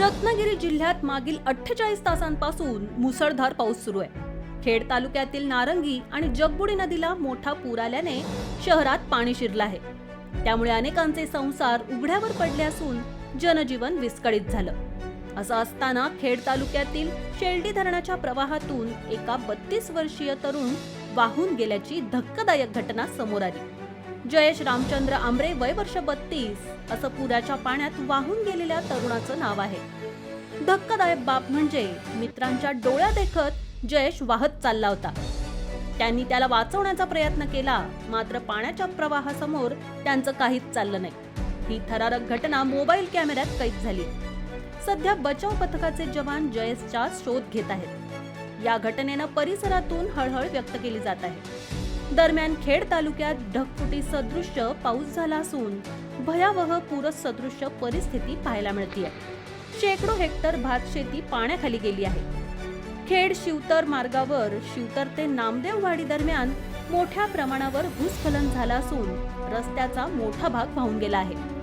रत्नागिरी जिल्ह्यात मागील 48 तासांपासून मुसळधार पाऊस सुरू आहे. खेड तालुक्यातील नारंगी आणि जगबुडी नदीला मोठा पूर आल्याने शहरात पाणी शिरलं आहे. त्यामुळे अनेकांचे संसार उघड्यावर पडले असून जनजीवन विस्कळीत झालं. असं असताना खेड तालुक्यातील शेलडी धरणाच्या प्रवाहातून एका 32 वर्षीय तरुण वाहून गेल्याची धक्कादायक घटना समोर आली. जयेश रामचंद्र आंबरे, वय वर्ष 32, असं पुराच्या पाण्यात वाहून गेलेल्या तरुणाचं नाव आहे. धक्कादायक बाब म्हणजे मित्रांच्या डोळ्या देखत जयेश वाहत चालला होता. त्यांनी त्याला वाचवण्याचा प्रयत्न केला, मात्र पाण्याच्या प्रवाहासमोर त्यांचं काहीच चाललं नाही. ही थरारक घटना मोबाईल कॅमेऱ्यात कैद झाली. सध्या बचाव पथकाचे जवान जयेशचा शोध घेत आहेत. या घटनेनं परिसरातून हळहळ व्यक्त केली जात आहे. दरम्यान खेड तालुक्यात ढगफुटी सदृश्य पाऊस झाला असून भयावह पूरसदृश्य परिस्थिती पाहायला मिळते. शेकडो हेक्टर भात शेती पाण्याखाली गेली आहे. खेड शिवतर मार्गावर शिवतर ते नामदेववाडी दरम्यान मोठ्या प्रमाणावर भूस्खलन झालं असून रस्त्याचा मोठा भाग वाहून गेला आहे.